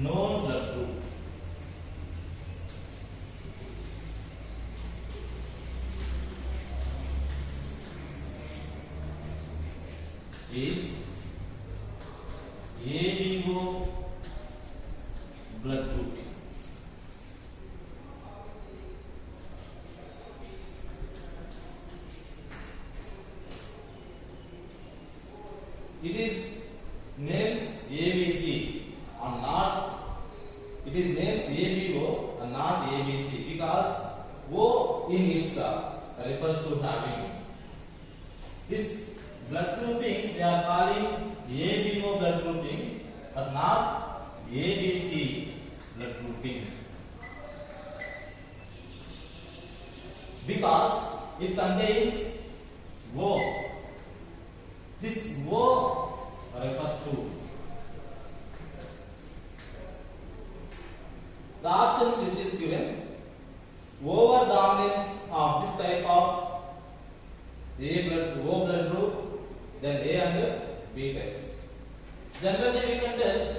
known blood group. Is ABO blood group. It is names ABC or not. It is names ABO and not ABC because O in itself refers to having. This blood grouping we are calling ABO blood grouping but not ABC blood grouping because it contains O. This O refers to the options which is given. Over dominance of this type of O blood group, then A and B types. Generally we can tell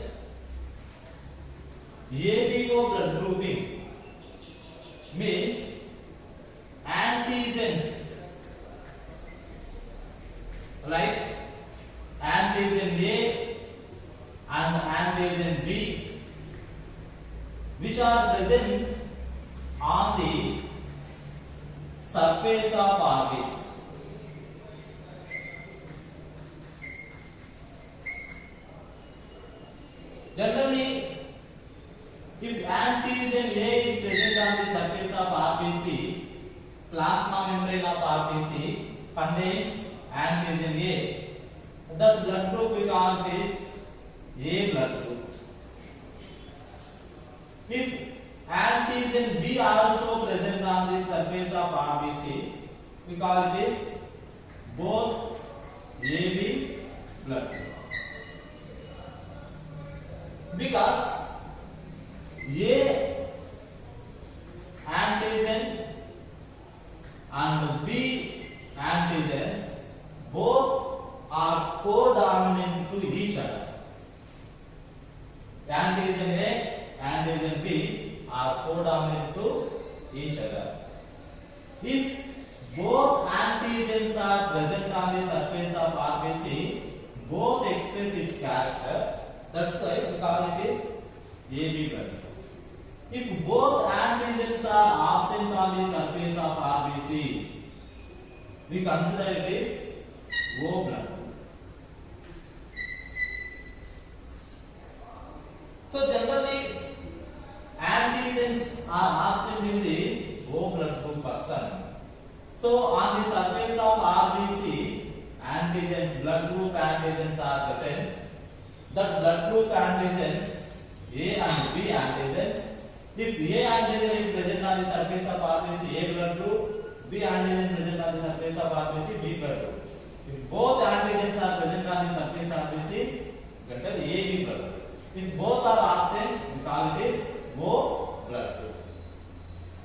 ABO blood grouping means antigens like antigen A and antigen B which are present on the surface of RBC. Generally, if antigen A is present on the surface of RBC, plasma membrane of RBC contains antigen A. The blood group we call this A blood group. If antigen B also present on the surface of RBC, we call it is both AB blood group. Because A antigen and B antigens both are codominant to each other. Antigen A, antigen B are codominant to each other. If both antigens are present on the surface of RBC, both express its character. That's why we call it is AB blood. If both antigens are absent on the surface of RBC, we consider it is O blood. So generally, antigens are absent in the O blood group person. So on the surface of RBC, antigens, blood group antigens are present. The blood group antigens A and B antigens. If A antigen is present on the surface of RBC, A blood group, B antigen present on the surface of RBC, B blood group. If both antigens are present on the surface of RBC, get an AB blood group. If both are absent, we call it is O blood group.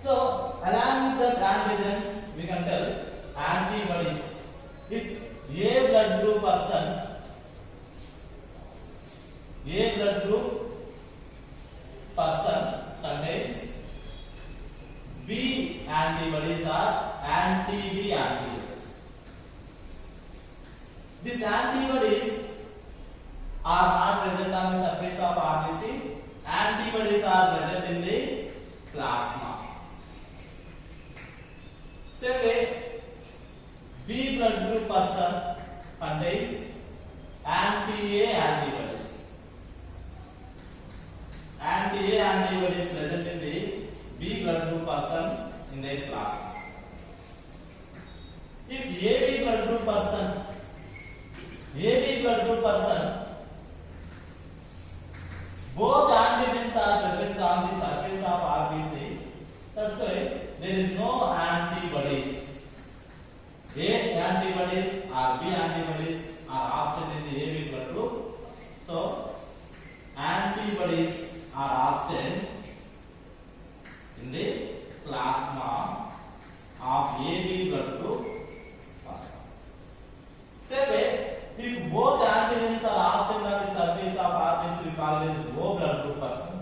So along with the antigens, we can tell antibodies. If A blood group person, A blood group person contains B antibodies or anti-B antibodies. These antibodies are not present on the surface of RBC. Antibodies are present in the plasma. Same way, B blood group person contains anti-A antibodies. Anti-A antibodies present in the B blood group person in their plasma. If AB blood group person, both antigens are present on the surface of RBC, that's why there is no antibodies. A antibodies or B antibodies are absent in the AB blood group. So antibodies are absent in the plasma of AB blood group person. Same way, if both antigens are absent on the surface of RBC, we call it as O blood group person.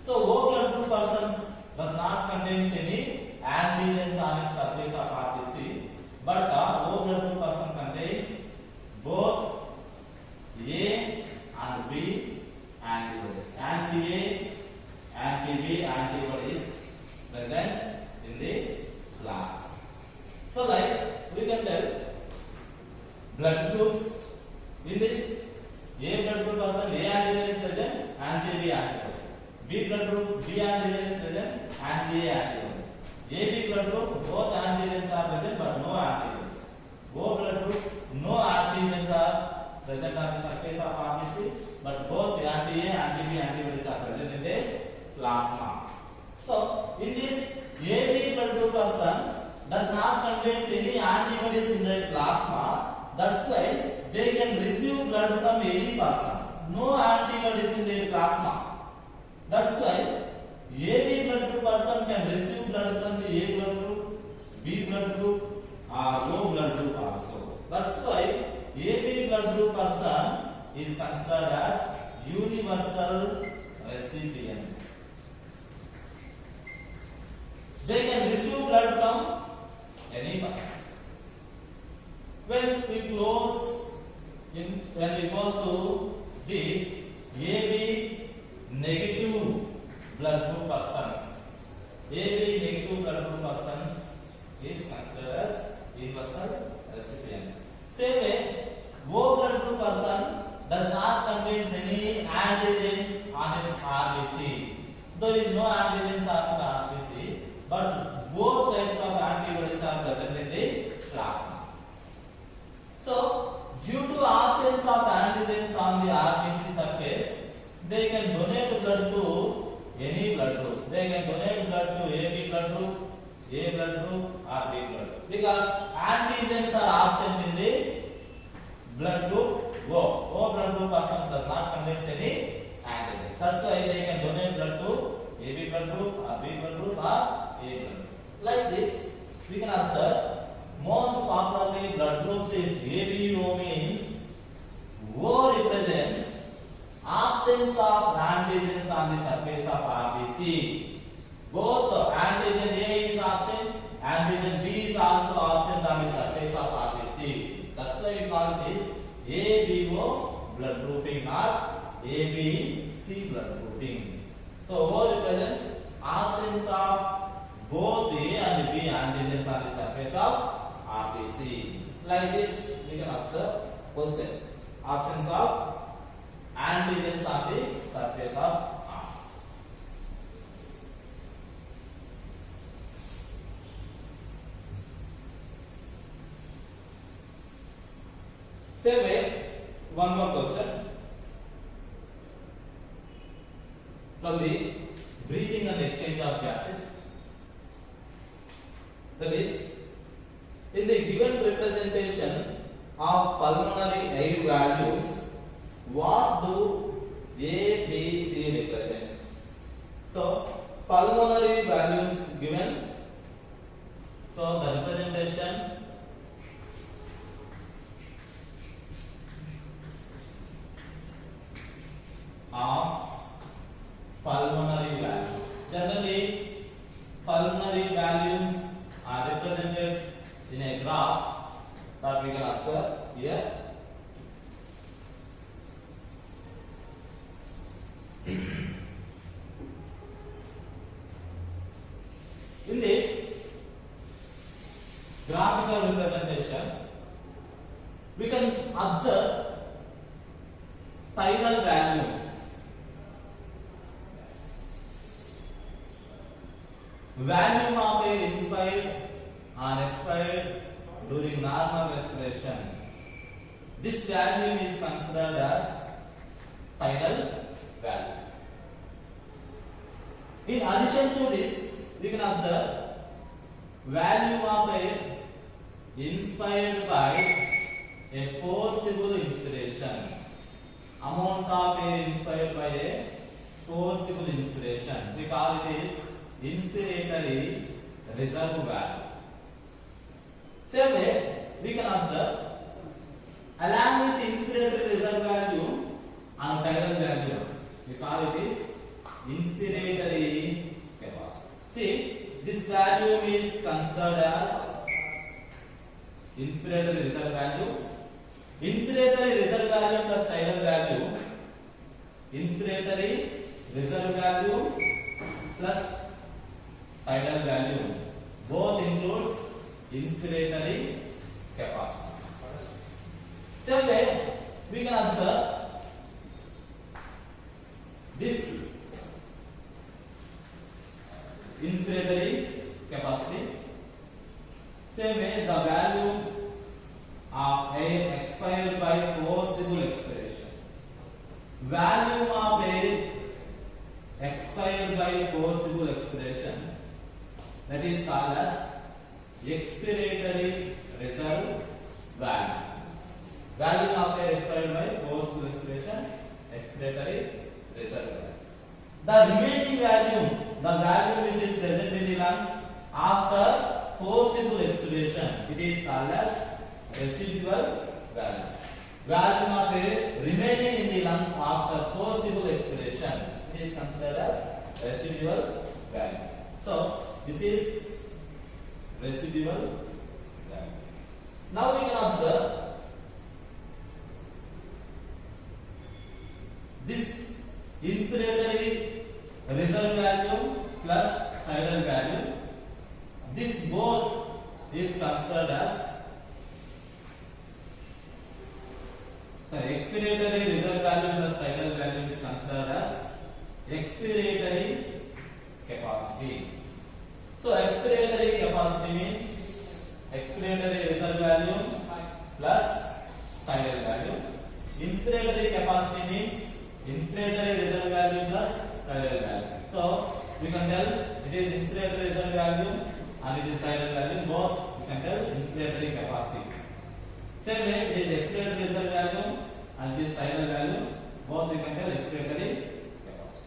So O blood group persons does not contains any antigens on its surface of RBC, but O blood group person contains both A and B antibodies. Anti-A, anti-B antibodies present in the plasma. So like we can tell blood groups in this A blood group person A antigen is present, anti-B antibody. B blood group B antigen is present, anti-A antibody. AB blood group both antigens are present but no antibodies. O blood group no antigens are present on the surface of RBC, but both the anti-A and anti-B antibodies are present in the plasma. So in this AB blood group person does not contain any antibodies in the plasma. That's why they can receive blood from any person. No antibodies in the plasma. That's why AB blood group person can receive blood from the A blood group, B blood group, or O blood group also. That's why AB blood group person is considered as universal recipient. They can receive blood from any person. When we go to the AB negative blood group persons, AB negative blood group persons is considered as universal recipient. Same way, O blood group person does not contain any antigens on its RBC. There is no antigens on the RBC, but both types of antibodies are present in the plasma. So, due to absence of antigens on the RBC surface, they can donate blood to any blood group. They can donate blood to AB blood group, A blood group, or B blood group, because antigens are absent in the blood group O. O blood group persons does not contain any antigens. That's why they can donate blood to AB blood group, or B blood group, or A blood group. Like this, we can observe most popularly blood groups is ABO, means O represents absence of antigens on the surface of RBC. Both antigen A is absent, antigen B is also absent on the surface of RBC. That's why we call it ABO blood grouping or ABC blood grouping. So O represents absence of both A and B antigens on the surface of RBC. Like this, we can observe question. Absence of antigens on the surface of RBC. Same way, one more question. From the breathing and exchange of gases. That is, in the given representation of pulmonary air values, what do A, B, C represents? So, pulmonary values given. So, the representation of pulmonary values. Generally, pulmonary values are represented in a graph that we can observe here. In this graphical representation, we can observe tidal value. Volume of air inspired and expired during normal respiration. This value is considered as tidal value. In addition to this, we can observe volume of air inspired by a forcible inspiration. Amount of air inspired by a forcible inspiration. We call it is inspiratory reserve value. Same way, we can observe along with inspiratory reserve value and tidal value, we call it is inspiratory capacity. See, this value is considered as inspiratory reserve value. Inspiratory reserve value plus tidal value. Inspiratory reserve value plus tidal value. Both includes inspiratory capacity. Same way, we can observe this inspiratory capacity. Same way, the value of air expired by forcible expiration. Value of air expired by forcible expiration, that is called as expiratory reserve value. Value of air expired by forcible expiration, expiratory reserve value. The remaining value, the value which is present in the lungs after forcible expiration, it is called as residual value. Value of air remaining in the lungs after forcible expiration, it is considered as residual value. So this is residual value. Now we can observe this inspiratory reserve value plus tidal value. This both is considered as expiratory reserve value plus tidal value is considered as expiratory capacity. So expiratory capacity means expiratory reserve value plus tidal value. Inspiratory capacity means inspiratory reserve value plus tidal value. So we can tell it is inspiratory reserve value and it is tidal value. Both we can tell inspiratory capacity. Same way, it is expiratory reserve value and it is tidal value. Both we can tell expiratory capacity.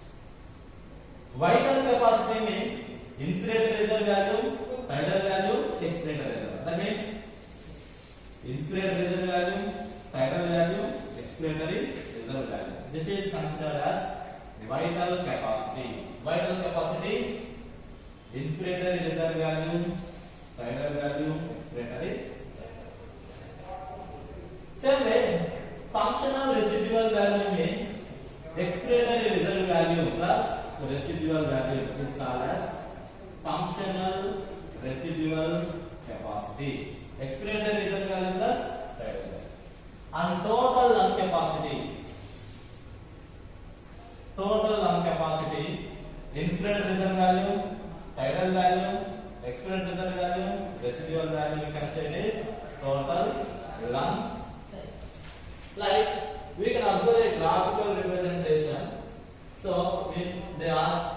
Vital capacity means inspiratory reserve value, tidal value, expiratory reserve. That means inspiratory reserve value, tidal value, expiratory reserve value. This is considered as vital capacity. Vital capacity, inspiratory reserve value, tidal value, expiratory. Same way, functional residual value means expiratory reserve value plus residual value is called as functional residual capacity. Expiratory reserve value plus tidal value. And total lung capacity. Total lung capacity, inspiratory reserve value, tidal value, expiratory reserve value, residual value, we can say it is total lung. Like we can observe a graphical representation. So they ask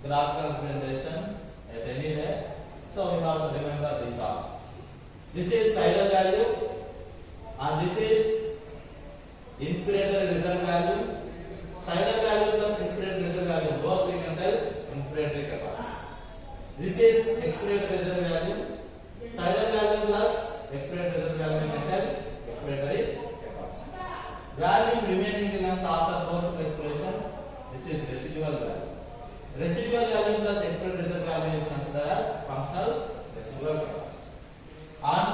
graphical representation at anywhere. So we have to remember these all. This is tidal value and this is inspiratory reserve value. Tidal value plus inspiratory reserve value, both we can tell inspiratory capacity. This is expiratory reserve value. Tidal value plus expiratory reserve value, we can tell expiratory capacity. Value remaining in lungs after forcible expiration, this is residual value. Residual value plus expiratory reserve value is considered as functional residual capacity. And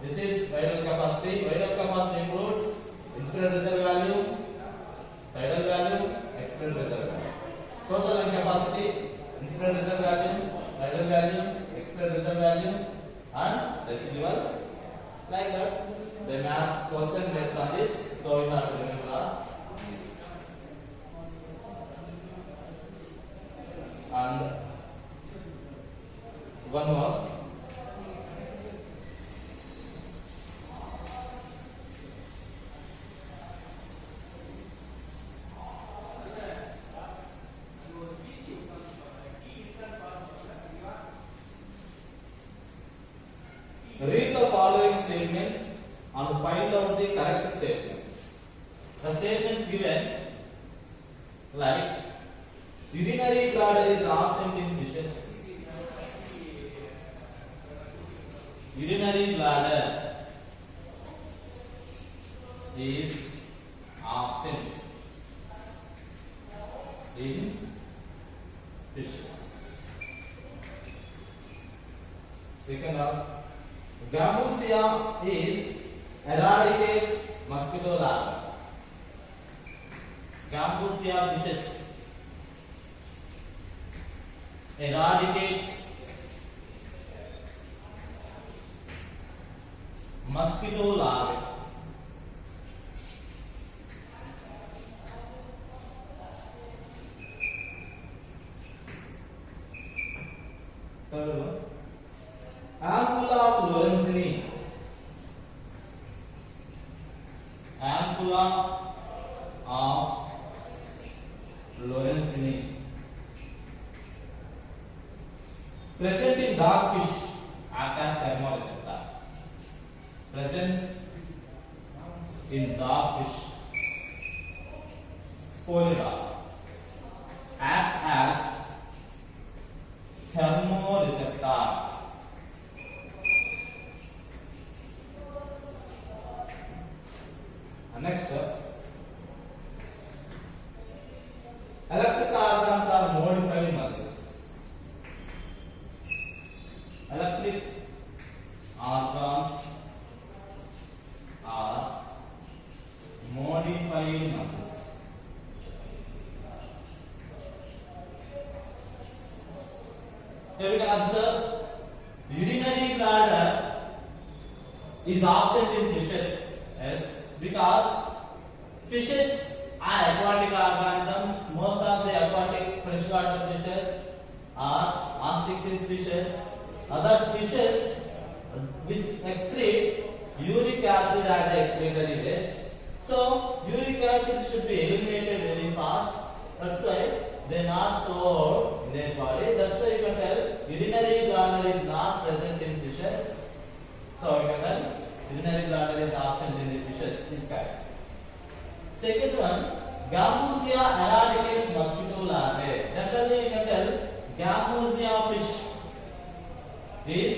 this is vital capacity. Vital capacity includes inspiratory reserve value, tidal value, expiratory reserve value. Total lung capacity, inspiratory reserve value, tidal value, expiratory reserve value, and residual. Like that, they may ask question based on this, so you have to remember this. And one more. Read the following statements and find out the correct statement. The statements given like urinary bladder is absent in fishes. Urinary bladder is absent in fishes. Second one, Gambusia is eradicates mosquito larvae. Gambusia fishes eradicates mosquito larvae. Third one, Ampulla lorenzini. Ampulla of lorenzini present in dogfish act as thermoreceptor. Present in dogfish Spolida act as thermoreceptor. Next, electric organs are modified muscles. Electric organs are modified muscles. Here we can observe urinary bladder is absent in fishes. Yes, because fishes are aquatic organisms. Most of the aquatic freshwater fishes are osteichthyes fishes. Other fishes which excrete uric acid as a excretory waste. So uric acid should be eliminated very fast. That's why they are not stored in their body. That's why you can tell urinary bladder is not present in fishes. So you can tell urinary bladder is absent in the fishes. This kind. Second one, Gambusia eradicates mosquito larvae. Generally, you can tell Gambusia fish is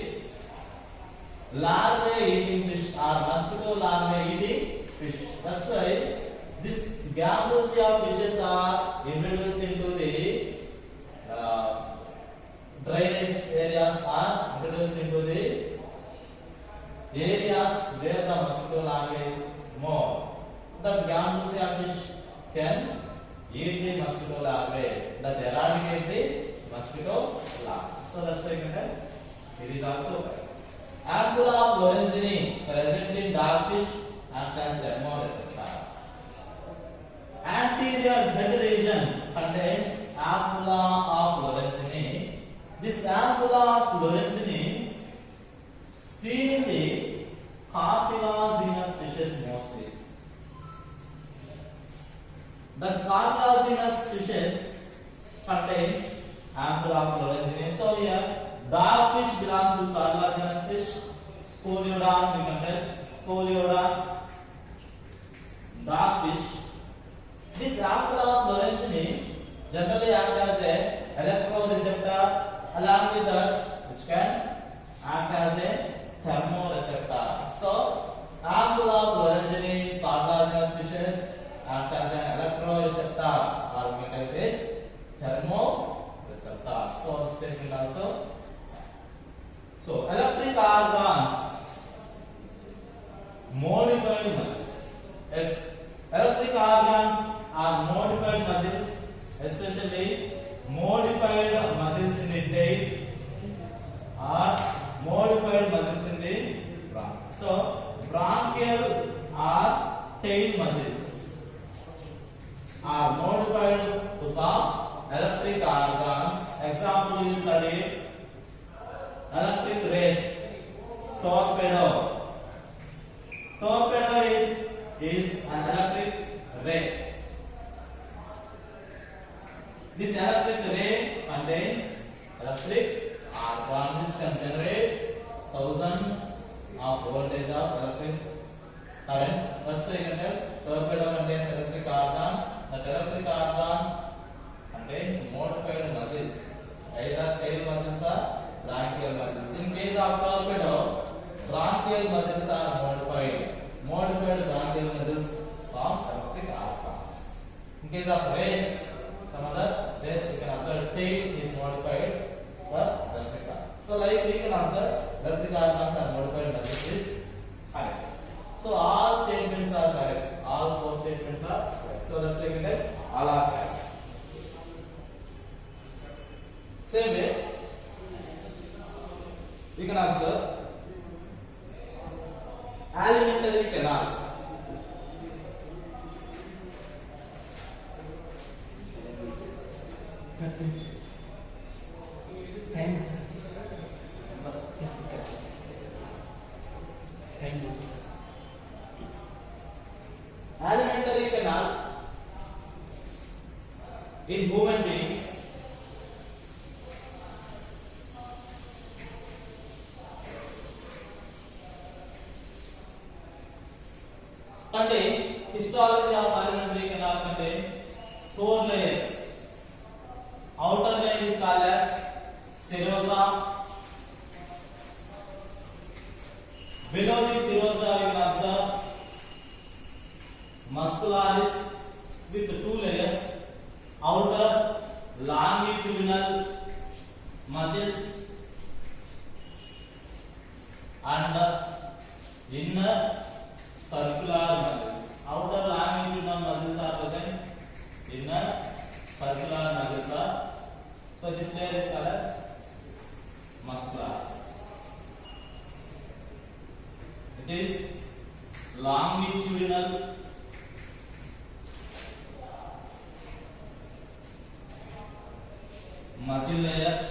larvae eating fish or mosquito larvae eating fish. That's why this Gambusia fishes are introduced into the drainage areas, are introduced into the areas where the mosquito larvae is more. The Gambusia fish can eat the mosquito larvae, that eradicate the mosquito larvae. So that's why it is also correct. Ampulla of lorenzini present in dogfish act as thermoreceptor. Anterior head region contains ampulla of lorenzini. This ampulla of lorenzini seen in the cartilaginous fishes mostly. The cartilaginous fishes contains ampulla of lorenzini. So here dogfish belongs to cartilaginous fish. Scoliodon, we can tell Scoliodon, dogfish. This ampulla of lorenzini generally act as a electroreceptor, along with that which can act as a thermoreceptor. So ampulla of lorenzini cartilaginous fishes act as an electroreceptor, or we can tell it is thermoreceptor. So statement also. So electric organs, modified muscles. Yes, electric organs are modified muscles, especially modified muscles in the tail or modified muscles in the bronch. So bronchial or tail muscles are modified to form electric organs. Example you studied electric rays, torpedo. Torpedo is an electric ray. This electric ray contains electric argon which can generate thousands of voltage of electric current. That's why you can tell torpedo contains electric argon. That electric argon contains modified muscles, either tail muscles or bronchial muscles. In case of torpedo, bronchial muscles are modified. Modified bronchial muscles forms electric argons. In case of rays, some other this we can observe tail is modified for replica. So like we can observe replica organs are modified by this is correct. So all statements are correct. All four statements are correct. So let's take it all are correct. Same way we can observe alimentary canal. Thanks. Alimentary canal in human beings contains histology of alimentary canal contains 4 layers. Outer layer is called as serosa. Below the serosa you can observe muscularis with 2 layers. Outer longitudinal muscles and inner circular muscles. Outer longitudinal muscles are present. Inner circular muscles are. So this layer is called as muscularis. It is longitudinal muscle layer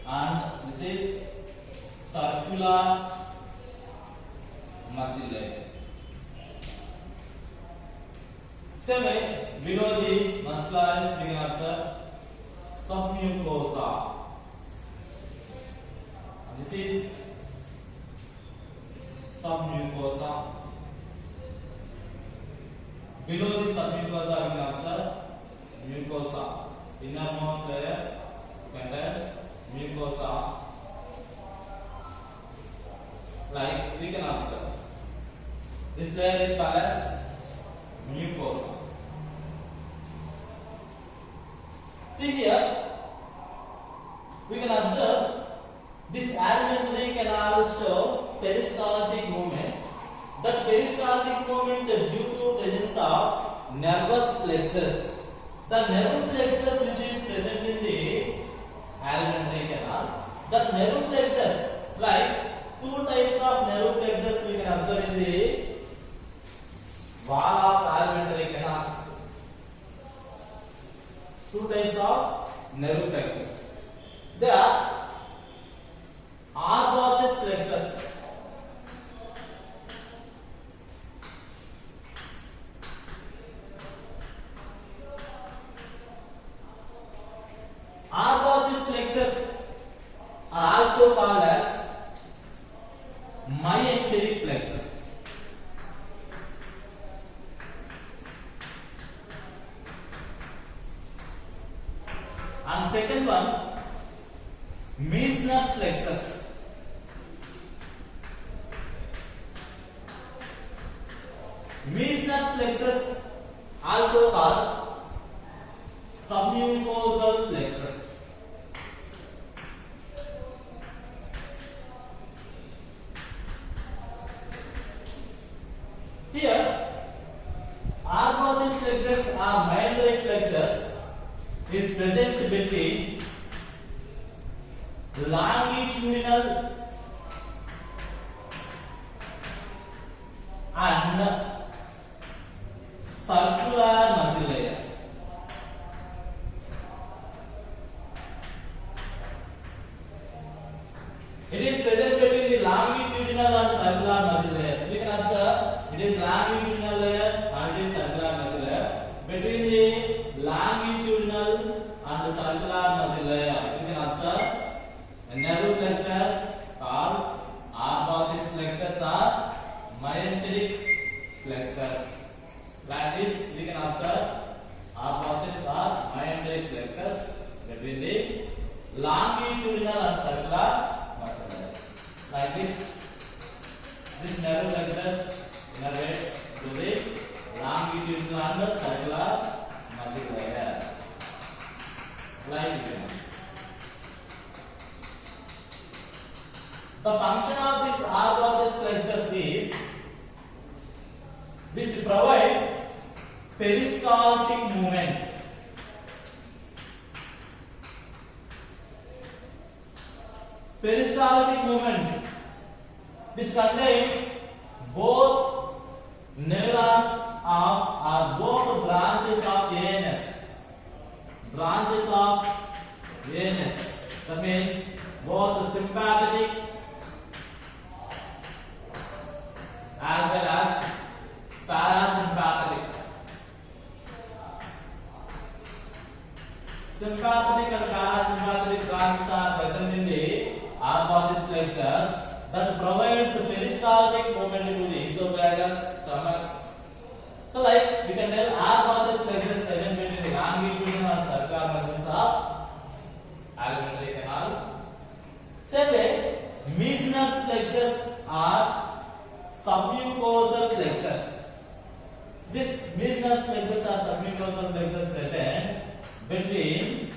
and this is circular muscle layer. Same way, below the muscularis we can observe submucosa. This is submucosa. Below the submucosa we can observe mucosa. Innermost layer contains mucosa. Like we can observe, this layer is called as mucosa. See here, we can observe this alimentary canal show peristaltic movement. That peristaltic movement due to presence of nervous plexus. The nerve plexus which is present in the alimentary canal. The nerve plexus, like 2 types of nerve plexus we can observe in the wall of alimentary canal. 2 types of nerve plexus. They are Arbutus plexus. Arbutus plexus are also called as myenteric plexus. And second one, Meissner's plexus. Meissner's plexus also called submucosal plexus. Here, Arbutus plexus or myenteric plexus is present between longitudinal and circular muscle layers. It is present between the longitudinal and circular muscle layers. We can observe it is longitudinal layer and it is circular muscle layer. Between the longitudinal and circular muscle layer, we can observe a nerve plexus called Arbutus plexus or myenteric plexus. Like this, we can observe Arbutus or myenteric plexus between the longitudinal and circular muscle layer. The function of this R-Gauges plexus is which provide peristaltic movement. Peristaltic movement which contains both neurons of or both branches of ANS. Branches of ANS. That means both sympathetic as well as parasympathetic. Sympathetic and parasympathetic branches are present in the R-Gauges plexus that provides peristaltic movement to the esophagus, stomach. So, like we can tell, R-Gauges plexus present between the longitudinal and circular muscles of alimentary canal. Same way, Meissner's plexus are submucosal plexus. This Meissner's plexus or submucosal plexus present between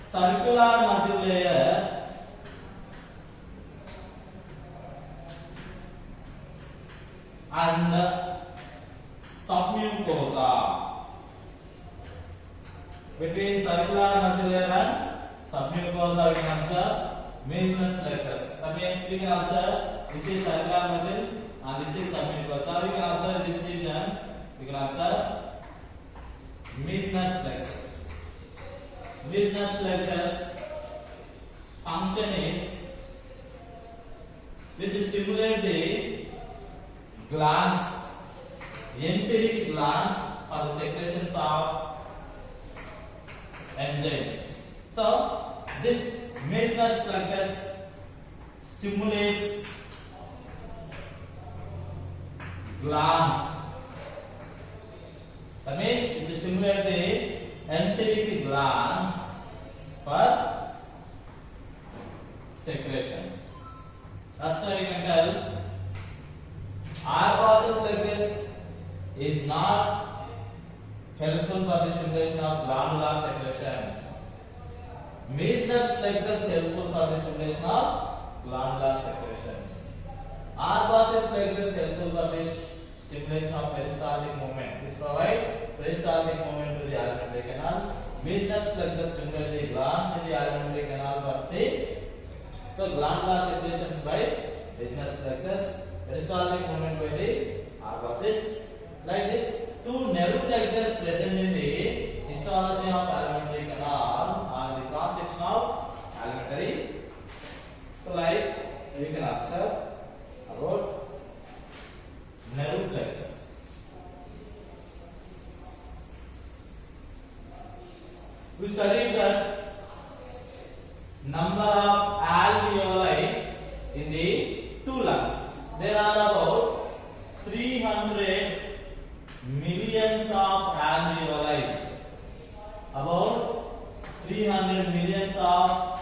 circular muscle layer and submucosa. Between circular muscle layer and submucosa we can observe Meissner's plexus. That means we can observe this is circular muscle and this is submucosa. We can observe this region. We can observe Meissner's plexus. Meissner's plexus function is which stimulate the glands, enteric glands for the secretions of enzymes. So this Meissner's plexus stimulates glands. That means it stimulates the enteric glands for secretions. That's why we can tell R-Gauges plexus is not helpful for the stimulation of glandular secretions. Meissner's plexus helpful for the stimulation of glandular secretions. R-Gauges plexus helpful for the stimulation of peristaltic movement, which provide peristaltic movement to the alimentary canal. Meissner's plexus stimulates the glands in the alimentary canal for the glandular secretions by Meissner's plexus, peristaltic movement by the R-Gauges. Like this, two nerve plexus present in the histology of alimentary canal or the cross section of alimentary. So, like you can observe about nerve plexus. We studied that number of alveoli in the two lungs. There are about 300 millions of alveoli. About 300 millions of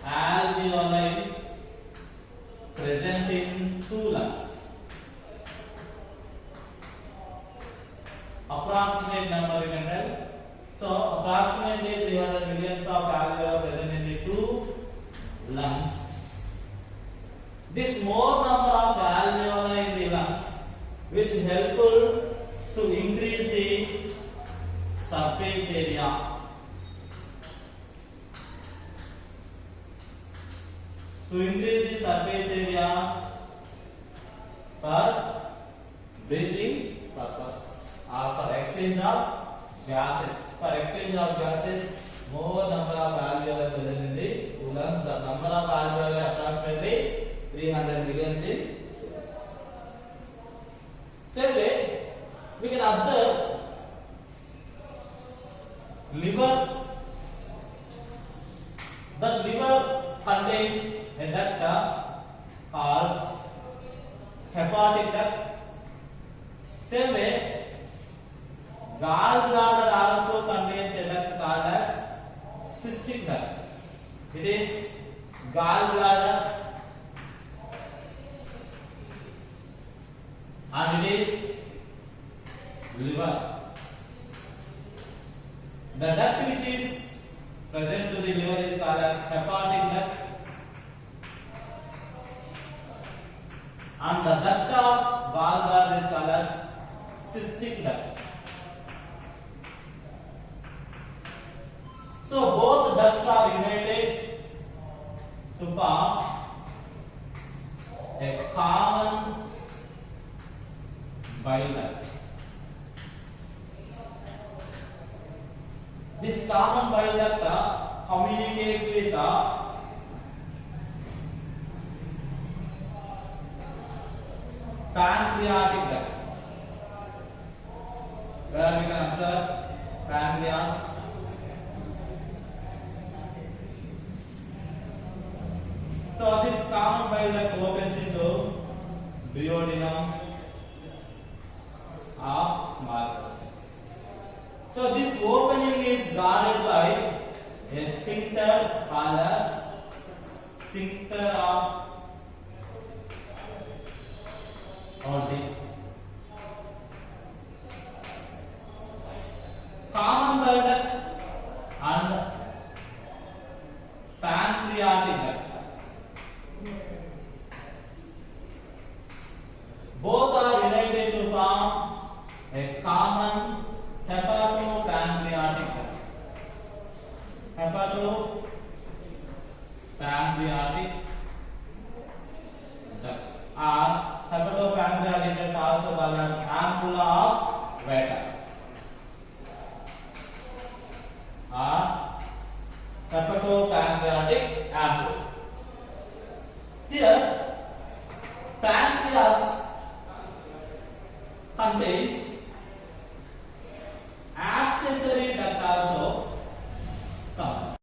alveoli present in two lungs. Approximate number we can tell. So approximately 300 millions of alveoli present in the two lungs. This more number of alveoli in the lungs, which is helpful to increase the surface area. To increase the surface area for breathing purpose or for exchange of gases. For exchange of gases, more number of alveoli present in the two lungs. The number of alveoli approximately 300 millions in lungs. Same way, we can observe liver. The liver contains a duct called hepatic duct. Same way, gallbladder also contains a duct called as cystic duct. It is gallbladder and it is liver. The duct which is present to the liver is called as hepatic duct. and the duct of gallbladder is called as cystic duct. So both ducts are united to form a common bile duct. This common bile duct communicates with the pancreatic duct. Where we can observe pancreas. So this common bile duct opens into duodenum of small intestine. So this opening is guarded by a sphincter called as sphincter of Oddi. Common bile duct and pancreatic duct. Both are united to form a common hepatopancreatic duct. Hepatopancreatic duct or hepatopancreatic duct also called as ampulla of Vater or hepatopancreatic ampulla. Here pancreas contains